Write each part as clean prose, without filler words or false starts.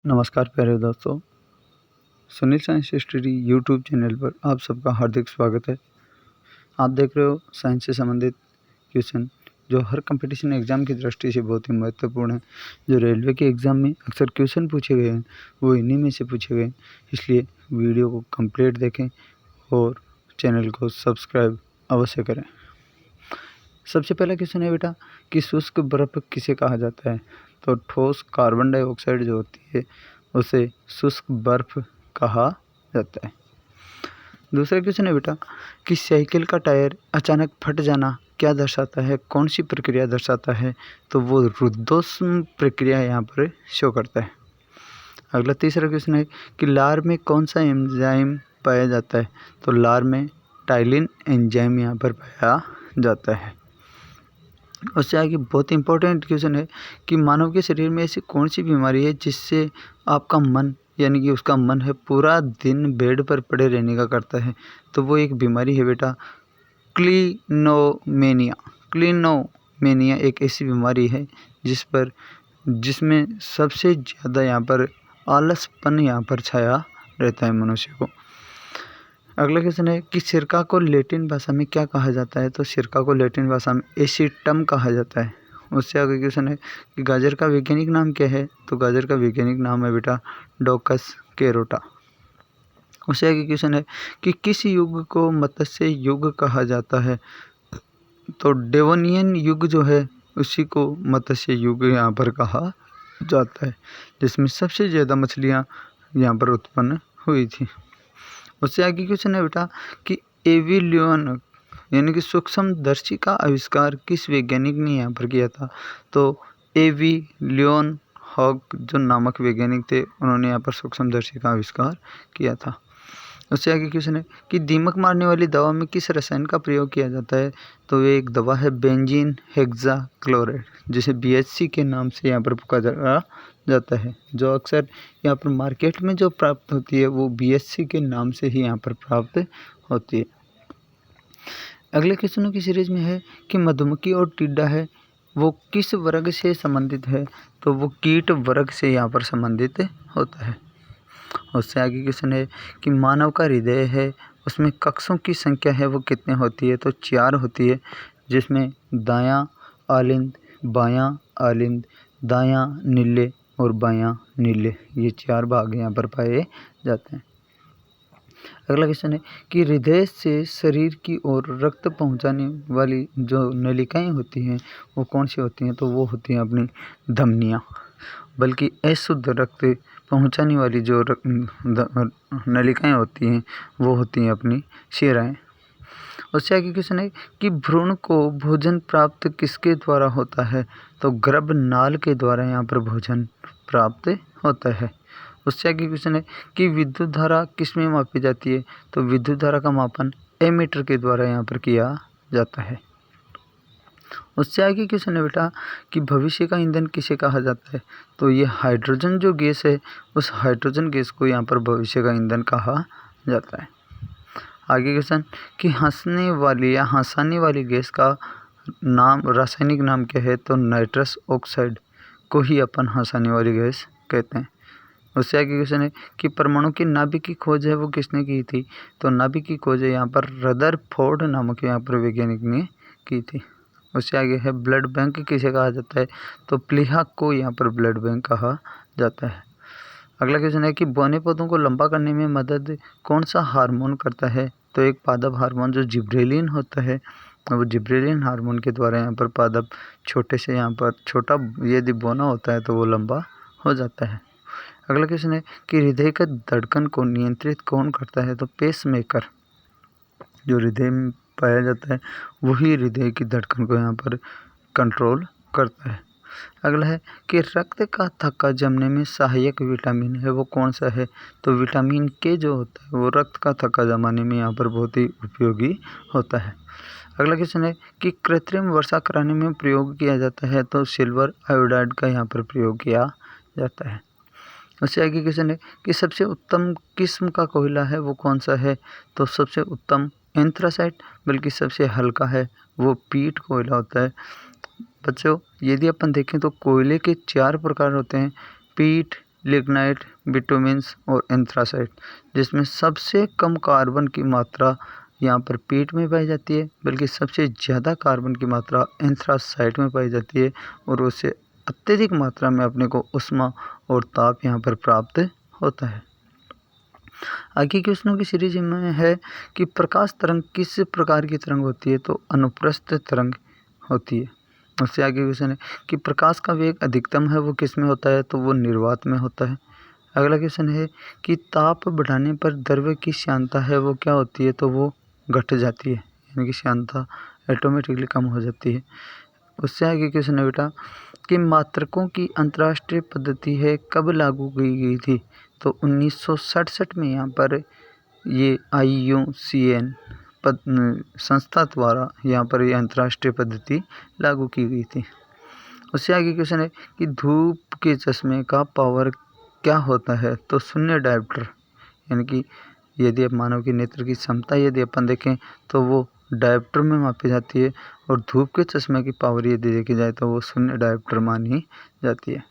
नमस्कार प्यारे दोस्तों, Sunil science study YouTube channel पर आप सबका हार्दिक स्वागत है। आप देख रहे हो साइंस से संबंधित क्वेश्चन जो हर कंपटीशन एग्ज़ाम की दृष्टि से बहुत ही महत्वपूर्ण है। जो रेलवे के एग्ज़ाम में अक्सर क्वेश्चन पूछे गए हैं वो इन्हीं में से पूछे गए हैं, इसलिए वीडियो को कंप्लीट देखें और चैनल को सब्सक्राइब अवश्य करें। सबसे पहला क्वेश्चन है बेटा कि शुष्क बर्फ़ किसे कहा जाता है? तो ठोस कार्बन डाइऑक्साइड जो होती है उसे शुष्क बर्फ़ कहा जाता है। दूसरा क्वेश्चन है बेटा कि साइकिल का टायर अचानक फट जाना क्या दर्शाता है, कौन सी प्रक्रिया दर्शाता है? तो वो रुद्धोष्म प्रक्रिया यहाँ पर शो करता है। अगला तीसरा क्वेश्चन है कि लार में कौन सा एंजाइम पाया जाता है? तो लार में टाइलिन एंजाइम यहाँ पर पाया जाता है। उससे आगे बहुत इंपॉर्टेंट क्वेश्चन है कि मानव के शरीर में ऐसी कौन सी बीमारी है जिससे आपका मन यानी कि उसका मन है पूरा दिन बेड पर पड़े रहने का करता है? तो वो एक बीमारी है बेटा क्लिनोमेनिया। क्लिनोमेनिया एक ऐसी बीमारी है जिसमें सबसे ज़्यादा यहाँ पर आलसपन यहाँ पर छाया रहता है मनुष्य को। अगला क्वेश्चन है कि सिरका को लैटिन भाषा में क्या कहा जाता है? तो सिरका को लैटिन भाषा में एसिटम कहा जाता है। उससे आगे क्वेश्चन है कि गाजर का वैज्ञानिक नाम क्या है? तो गाजर का वैज्ञानिक नाम है बेटा डोकस कैरोटा। उससे आगे क्वेश्चन है कि किस युग को मत्स्य युग कहा जाता है? तो डेवोनियन युग जो है उसी को मत्स्य युग यहाँ पर कहा जाता है, जिसमें सबसे ज़्यादा मछलियाँ यहाँ पर उत्पन्न हुई थी। उससे आगे क्वेश्चन है बेटा कि एविलियन यानी कि सूक्ष्मदर्शी का आविष्कार किस वैज्ञानिक ने यहाँ पर किया था? तो एविलियन हॉक जो नामक वैज्ञानिक थे उन्होंने यहाँ पर सूक्ष्मदर्शी का आविष्कार किया था। उससे आगे क्वेश्चन है कि दीमक मारने वाली दवा में किस रसायन का प्रयोग किया जाता है? तो ये एक दवा है बेंजीन हेक्साक्लोराइड, जिसे BHC के नाम से यहाँ पर पुकारा जाता है। जो अक्सर यहाँ पर मार्केट में जो प्राप्त होती है वो BHC के नाम से ही यहाँ पर प्राप्त होती है। अगले क्वेश्चनों की सीरीज में है कि मधुमक्खी और टिड्डा है वो किस वर्ग से संबंधित है? तो वो कीट वर्ग से यहाँ पर संबंधित होता है। उससे आगे क्वेश्चन है कि मानव का हृदय है उसमें कक्षों की संख्या है वो कितने होती है? तो 4 होती है, जिसमें दायां आलिंद, बायां आलिंद, दायां नीले और बायां नीले, ये 4 भाग यहाँ पर पाए जाते हैं। अगला क्वेश्चन है कि हृदय से शरीर की ओर रक्त पहुंचाने वाली जो नलिकाएं होती हैं वो कौन सी होती हैं? तो वो होती हैं अपनी धमनियाँ। बल्कि अशुद्ध रक्त पहुंचाने वाली जो नलिकाएं होती हैं वो होती हैं अपनी शिराएँ। उससे आगे क्वेश्चन है कि भ्रूण को भोजन प्राप्त किसके द्वारा होता है? तो गर्भनाल के द्वारा यहाँ पर भोजन प्राप्त होता है। उससे आगे क्वेश्चन है कि विद्युत धारा किस में मापी जाती है? तो विद्युत धारा का मापन एमीटर के द्वारा यहाँ पर किया जाता है। उससे आगे क्वेश्चन है बेटा कि भविष्य का ईंधन किसे कहा जाता है? तो ये हाइड्रोजन जो गैस है उस हाइड्रोजन गैस को यहाँ पर भविष्य का ईंधन कहा जाता है। आगे क्वेश्चन कि हंसने वाली या हंसाने वाली गैस का नाम रासायनिक नाम क्या है? तो नाइट्रस ऑक्साइड को ही अपन हंसाने वाली गैस कहते हैं। उससे आगे क्वेश्चन है कि परमाणु की नाभिक की खोज है वो किसने की थी? तो नाभिक की खोज है यहाँ पर रदरफोर्ड नामक यहाँ पर वैज्ञानिक ने की थी। उससे आगे है ब्लड बैंक किसे कहा जाता है? तो प्लीहा को यहाँ पर ब्लड बैंक कहा जाता है। अगला क्वेश्चन है कि बौने पौधों को लंबा करने में मदद कौन सा हार्मोन करता है? तो एक पादप हार्मोन जो जिब्रेलिन होता है वो जिब्रेलिन हार्मोन के द्वारा यहाँ पर पादप छोटे से यहाँ पर छोटा यदि बौना होता है तो वो लंबा हो जाता है। अगला क्वेश्चन है कि हृदय का धड़कन को नियंत्रित कौन करता है? तो पेसमेकर जो हृदय में पाया जाता है वही हृदय की धड़कन को यहाँ पर कंट्रोल करता है। अगला है कि रक्त का थक्का जमने में सहायक विटामिन है वो कौन सा है? तो विटामिन के जो होता है वो रक्त का थक्का जमाने में यहाँ पर बहुत ही उपयोगी होता है। अगला क्वेश्चन है कि कृत्रिम वर्षा कराने में प्रयोग किया जाता है तो सिल्वर आयोडाइड का यहाँ पर प्रयोग किया जाता है। उससे आगे क्वेश्चन है कि सबसे उत्तम किस्म का कोयला है वो कौन सा है? तो सबसे उत्तम एंथ्रासाइट, बल्कि सबसे हल्का है वो पीट कोयला होता है। बच्चों यदि अपन देखें तो कोयले के 4 प्रकार होते हैं, पीट, लिग्नाइट, बिटुमिन्स और एंथ्रासाइट, जिसमें सबसे कम कार्बन की मात्रा यहाँ पर पीट में पाई जाती है, बल्कि सबसे ज़्यादा कार्बन की मात्रा एंथ्रासाइट में पाई जाती है, और उससे अत्यधिक मात्रा में अपने को ऊष्मा और ताप यहाँ पर प्राप्त होता है। आगे के प्रश्नों की सीरीज में है कि प्रकाश तरंग किस प्रकार की तरंग होती है, तो अनुप्रस्थ तरंग होती है। उससे आगे क्वेश्चन है कि प्रकाश का वेग अधिकतम है वो किस में होता है, तो वो निर्वात में होता है। अगला क्वेश्चन है कि ताप बढ़ाने पर द्रव्य की श्यानता है वो क्या होती है, तो वो घट जाती है, यानी कि श्यानता ऑटोमेटिकली कम हो जाती है। उससे आगे क्वेश्चन है बेटा कि मात्रकों की अंतर्राष्ट्रीय पद्धति है कब लागू की गई थी, तो 1967 में यहाँ पर ये IUCN संस्था द्वारा यहाँ पर ये अंतर्राष्ट्रीय पद्धति लागू की गई थी। उससे आगे क्वेश्चन है कि धूप के चश्मे का पावर क्या होता है, तो शून्य डायोप्टर, यानी कि यदि आप मानव की नेत्र की क्षमता यदि अपन देखें तो वो डायोप्टर में मापी जाती है, और धूप के चश्मे की पावर यदि देखी जाए तो वो शून्य डायोप्टर मानी जाती है।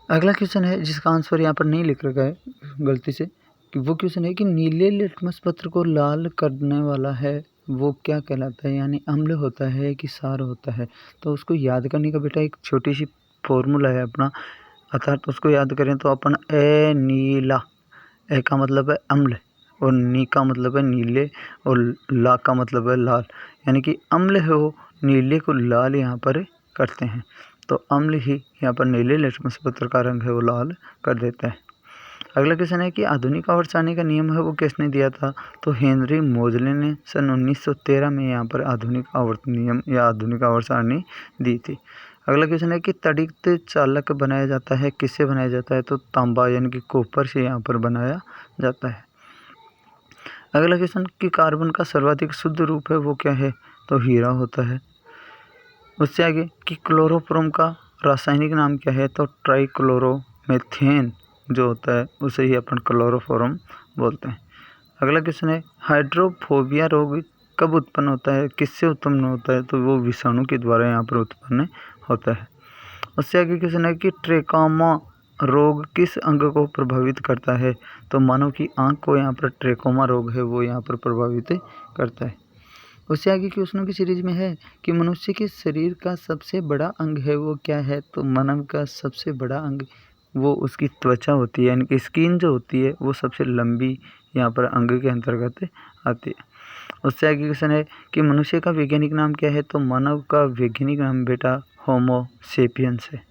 अगला क्वेश्चन है जिसका आंसर यहाँ पर नहीं लिख रखा है गलती से, कि वो क्वेश्चन है कि नीले लिटमस पत्र को लाल करने वाला है वो क्या कहलाता है, यानी अम्ल होता है कि क्षार होता है। तो उसको याद करने का बेटा एक छोटी सी फॉर्मूला है अपना, अर्थात उसको याद करें तो अपन ए नीला, ए का मतलब है अम्ल, और नी का मतलब है नीले, और ला का मतलब है लाल, यानी कि अम्ल है वो नीले को लाल यहाँ पर करते हैं, तो अम्ल ही यहाँ पर नीले लिटमस पत्र का रंग है वो लाल कर देता है। अगला क्वेश्चन है कि आधुनिक आवर्त सारणी का नियम है वो किसने दिया था, तो हेनरी मोजले ने सन 1913 में यहाँ पर आधुनिक आवर्त नियम या आधुनिक आवर्त सारणी दी थी। अगला क्वेश्चन है कि तड़ित चालक बनाया जाता है किससे बनाया जाता है, तो तांबा यानी कि कॉपर से यहाँ पर बनाया जाता है। अगला क्वेश्चन कि कार्बन का सर्वाधिक शुद्ध रूप है वो क्या है, तो हीरा होता है। उससे आगे कि क्लोरोफॉर्म का रासायनिक नाम क्या है, तो ट्राइक्लोरोमेथेन जो होता है उसे ही अपन क्लोरोफॉर्म बोलते हैं। अगला क्वेश्चन है हाइड्रोफोबिया रोग कब उत्पन्न होता है, किससे उत्पन्न होता है, तो वो विषाणु के द्वारा यहाँ पर उत्पन्न होता है। उससे आगे क्वेश्चन है कि ट्रेकोमा रोग किस अंग को प्रभावित करता है, तो मानव की आंख को यहाँ पर ट्रेकोमा रोग है वो यहाँ पर प्रभावित करता है। उससे आगे क्वेश्चनों की सीरीज में है कि मनुष्य के शरीर का सबसे बड़ा अंग है वो क्या है, तो मानव का सबसे बड़ा अंग वो उसकी त्वचा होती है, यानी कि स्किन जो होती है वो सबसे लंबी यहाँ पर अंग के अंतर्गत आती है। उससे आगे क्वेश्चन है कि मनुष्य का वैज्ञानिक नाम क्या है, तो मानव का वैज्ञानिक नाम बेटा होमो सेपियंस है।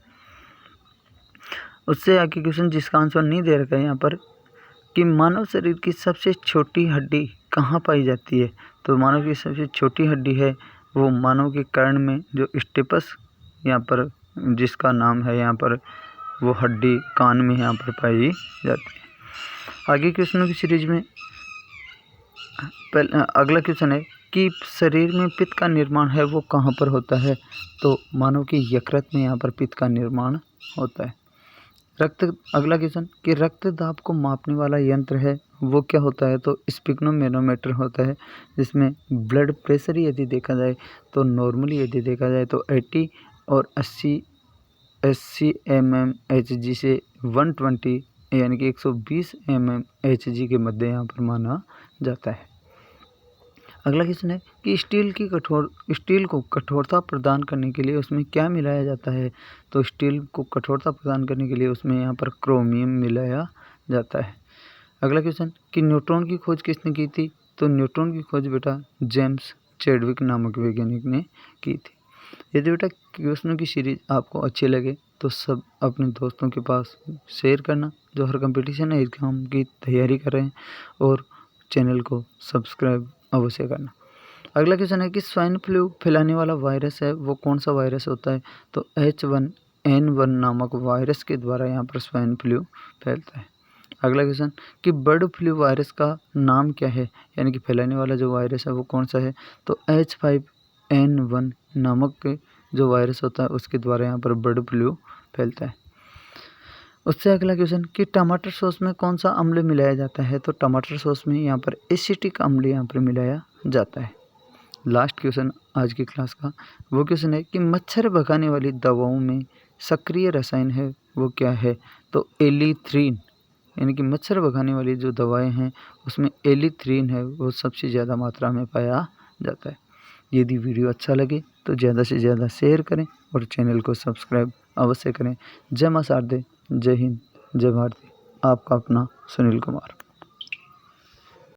उससे आगे क्वेश्चन जिसका आंसर नहीं दे रखा है यहाँ पर कि मानव शरीर की सबसे छोटी हड्डी कहाँ पाई जाती है, तो मानव की सबसे छोटी हड्डी है वो मानव के कर्ण में जो स्टेपस यहाँ पर जिसका नाम है यहाँ पर वो हड्डी कान में यहाँ पर पाई जाती है। आगे क्वेश्चनों की सीरीज में अगला क्वेश्चन है कि शरीर में पित्त का निर्माण है वो कहाँ पर होता है, तो मानव के यकृत में यहाँ पर पित्त का निर्माण होता है। अगला क्वेश्चन कि रक्त दाब को मापने वाला यंत्र है वो क्या होता है, तो स्पिग्नोमेनोमीटर होता है, जिसमें ब्लड प्रेशर यदि देखा जाए तो नॉर्मली यदि देखा जाए तो 80 और 80 mmHg से 120 यानी कि 120 mmHg के मध्य यहाँ पर माना जाता है। अगला क्वेश्चन है कि स्टील को कठोरता प्रदान करने के लिए उसमें क्या मिलाया जाता है, तो स्टील को कठोरता प्रदान करने के लिए उसमें यहाँ पर क्रोमियम मिलाया जाता है। अगला क्वेश्चन कि न्यूट्रॉन की खोज किसने की थी, तो न्यूट्रॉन की खोज बेटा जेम्स चैडविक नामक वैज्ञानिक ने की थी। यदि बेटा क्वेश्चनों की सीरीज आपको अच्छी लगे तो सब अपने दोस्तों के पास शेयर करना जो हर कंपटीशन है एग्जाम की तैयारी कर रहे हैं, और चैनल को सब्सक्राइब अवश्य करना। अगला क्वेश्चन है कि स्वाइन फ्लू फैलाने वाला वायरस है वो कौन सा वायरस होता है, तो H1N1 नामक वायरस के द्वारा यहाँ पर स्वाइन फ्लू फैलता है। अगला क्वेश्चन कि बर्ड फ्लू वायरस का नाम क्या है, यानी कि फैलाने वाला जो वायरस है वो कौन सा है, तो H5N1 नामक जो वायरस होता है उसके द्वारा यहाँ पर बर्ड फ्लू फैलता है। उससे अगला क्वेश्चन कि टमाटर सॉस में कौन सा अम्ल मिलाया जाता है, तो टमाटर सॉस में यहाँ पर एसिटिक अम्ल यहाँ पर मिलाया जाता है। लास्ट क्वेश्चन आज की क्लास का वो क्वेश्चन है कि मच्छर भगाने वाली दवाओं में सक्रिय रसायन है वो क्या है, तो एलीथ्रीन, यानी कि मच्छर भगाने वाली जो दवाएं हैं उसमें एलीथ्रीन है वो सबसे ज़्यादा मात्रा में पाया जाता है। यदि वीडियो अच्छा लगे तो ज़्यादा से ज़्यादा शेयर करें और चैनल को सब्सक्राइब अवश्य करें। जय मां शारदे, जय हिंद, जय भारती। आपका अपना सुनील कुमार।